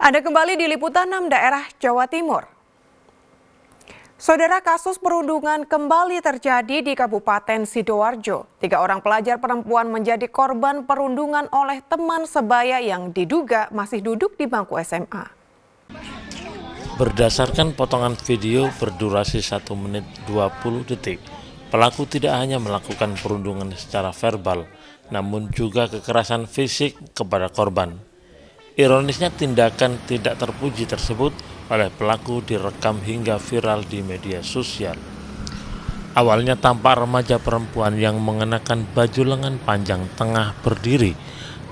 Anda kembali di Liputan 6 Daerah Jawa Timur. Saudara, kasus perundungan kembali terjadi di Kabupaten Sidoarjo. 3 orang pelajar perempuan menjadi korban perundungan oleh teman sebaya yang diduga masih duduk di bangku SMA. Berdasarkan potongan video berdurasi 1 menit 20 detik, pelaku tidak hanya melakukan perundungan secara verbal, namun juga kekerasan fisik kepada korban. Ironisnya, tindakan tidak terpuji tersebut oleh pelaku direkam hingga viral di media sosial. Awalnya tampak remaja perempuan yang mengenakan baju lengan panjang tengah berdiri.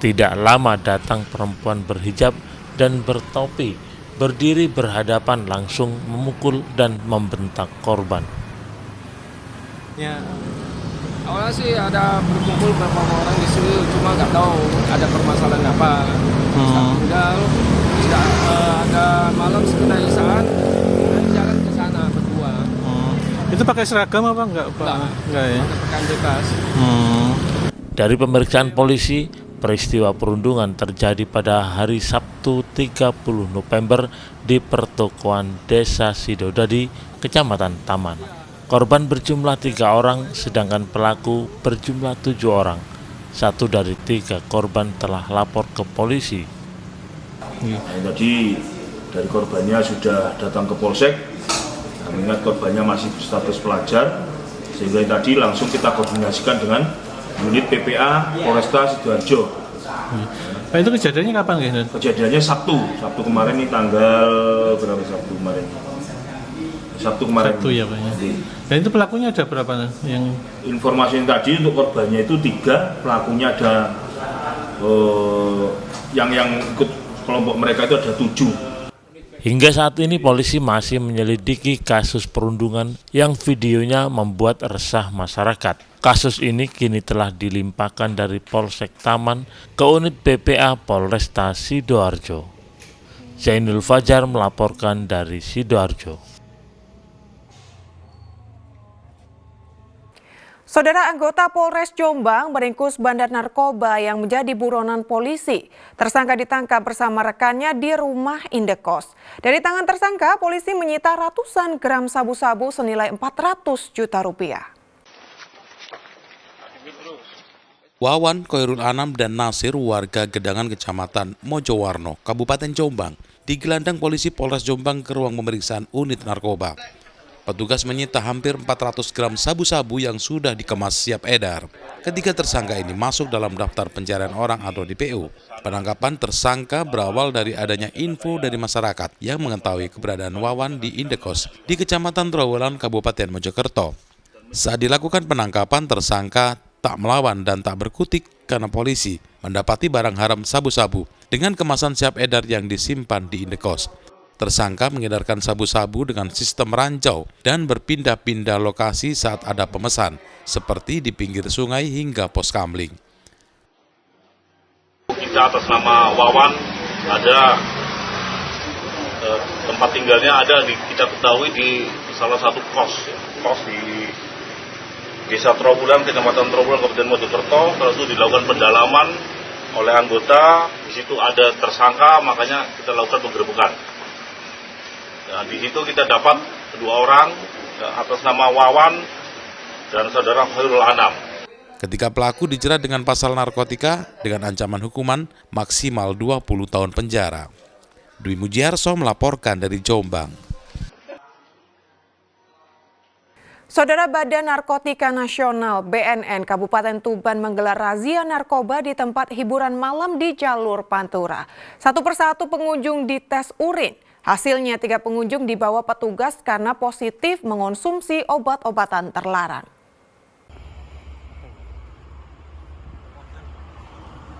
Tidak lama datang perempuan berhijab dan bertopi, berdiri berhadapan langsung memukul dan membentak korban. Ya, awalnya sih ada berkumpul beberapa orang di sini, cuma nggak tahu ada permasalahan apa. Tinggal ada malam sekitar isaan, jalan ke sana berdua. Itu pakai seragam apa enggak, Pak? Enggak ya. Pakai pakaian bebas. Dari pemeriksaan polisi, peristiwa perundungan terjadi pada hari Sabtu 30 November di pertokoan Desa Sidodadi, Kecamatan Taman. Korban berjumlah 3 orang, sedangkan pelaku berjumlah 7 orang. 1 dari 3 korban telah lapor ke polisi. Tadi dari korbannya sudah datang ke polsek, mengingat korbannya masih berstatus pelajar, sehingga tadi langsung kita koordinasikan dengan unit PPA Polresta Sidoarjo. Pak, itu kejadiannya kapan ya? Kejadiannya Sabtu kemarin, ini tanggal berapa Sabtu kemarin? Sabtu ya Pak ya. Dan itu pelakunya ada berapa yang informasi yang tadi untuk korbannya itu 3, pelakunya ada yang ikut kelompok mereka itu ada 7. Hingga saat ini polisi masih menyelidiki kasus perundungan yang videonya membuat resah masyarakat. Kasus ini kini telah dilimpahkan dari Polsek Taman ke unit PPA Polresta Sidoarjo. Zainul Fajar melaporkan dari Sidoarjo. Saudara, anggota Polres Jombang meringkus bandar narkoba yang menjadi buronan polisi. Tersangka ditangkap bersama rekannya di rumah indekos. Dari tangan tersangka, polisi menyita ratusan gram sabu-sabu senilai 400 juta rupiah. Wawan, Khairul Anam, dan Nasir, warga Gedangan Kecamatan Mojowarno, Kabupaten Jombang, digelandang polisi Polres Jombang ke ruang pemeriksaan unit narkoba. Petugas menyita hampir 400 gram sabu-sabu yang sudah dikemas siap edar. Ketiga tersangka ini masuk dalam daftar pencarian orang atau DPO. Penangkapan tersangka berawal dari adanya info dari masyarakat yang mengetahui keberadaan Wawan di indekos di Kecamatan Trawulan, Kabupaten Mojokerto. Saat dilakukan penangkapan, tersangka tak melawan dan tak berkutik karena polisi mendapati barang haram sabu-sabu dengan kemasan siap edar yang disimpan di indekos. Tersangka mengedarkan sabu-sabu dengan sistem ranjau dan berpindah-pindah lokasi saat ada pemesan, seperti di pinggir sungai hingga pos kamling. Kita atas nama Wawan ada tempat tinggalnya kita ketahui di salah satu kos di Desa Trawulan, Kecamatan Trawulan, Kabupaten Mojokerto. Setelah itu dilakukan pendalaman oleh anggota. Di situ ada tersangka, makanya kita lakukan penggerebekan. Nah, di situ kita dapat 2 orang atas nama Wawan dan saudara Khairul Anam. Ketika pelaku dijerat dengan pasal narkotika dengan ancaman hukuman maksimal 20 tahun penjara. Dwi Mujiarso melaporkan dari Jombang. Saudara, Badan Narkotika Nasional BNN Kabupaten Tuban menggelar razia narkoba di tempat hiburan malam di jalur Pantura. Satu persatu pengunjung dites urin. Hasilnya 3 pengunjung dibawa petugas karena positif mengonsumsi obat-obatan terlarang.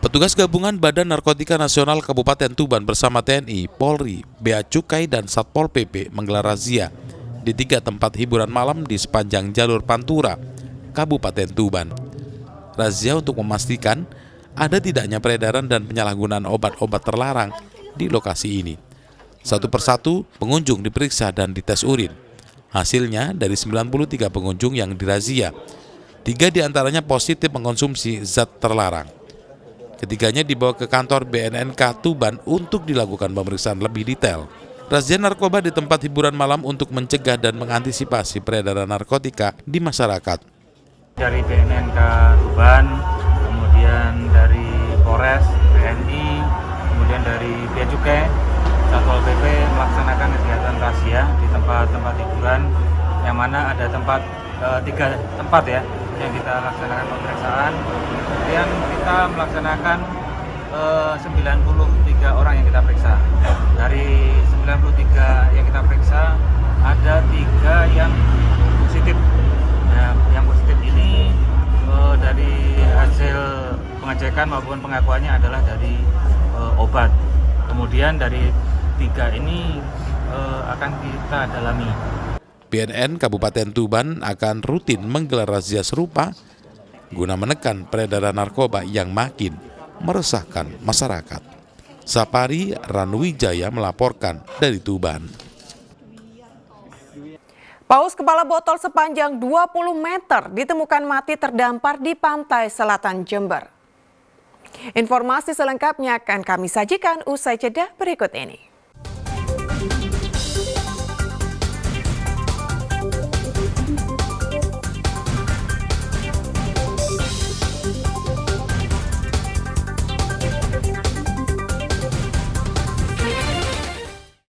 Petugas gabungan Badan Narkotika Nasional Kabupaten Tuban bersama TNI, Polri, Bea Cukai, dan Satpol PP menggelar razia di 3 tempat hiburan malam di sepanjang jalur Pantura, Kabupaten Tuban. Razia untuk memastikan ada tidaknya peredaran dan penyalahgunaan obat-obat terlarang di lokasi ini. Satu persatu pengunjung diperiksa dan dites urin. Hasilnya dari 93 pengunjung yang dirazia, 3 diantaranya positif mengonsumsi zat terlarang. Ketiganya dibawa ke kantor BNNK Tuban untuk dilakukan pemeriksaan lebih detail. Razia narkoba di tempat hiburan malam untuk mencegah dan mengantisipasi peredaran narkotika di masyarakat. Dari BNNK Tuban, kemudian dari Polres, TNI, kemudian dari Bea Cukai, Satpol PP melaksanakan kegiatan razia di tempat-tempat hiburan, yang mana ada tiga tempat ya yang kita laksanakan pemeriksaan. Kemudian kita melaksanakan 93 orang yang kita periksa. Dari 93 yang kita periksa, ada 3 yang positif. Nah, yang positif ini dari hasil pengecekan maupun pengakuannya adalah dari obat. Kemudian dari 3 ini akan kita dalami. BNN Kabupaten Tuban akan rutin menggelar razia serupa guna menekan peredaran narkoba yang makin meresahkan masyarakat. Sapari Ranwijaya melaporkan dari Tuban. Paus kepala botol sepanjang 20 meter ditemukan mati terdampar di pantai selatan Jember. Informasi selengkapnya akan kami sajikan usai jeda berikut ini.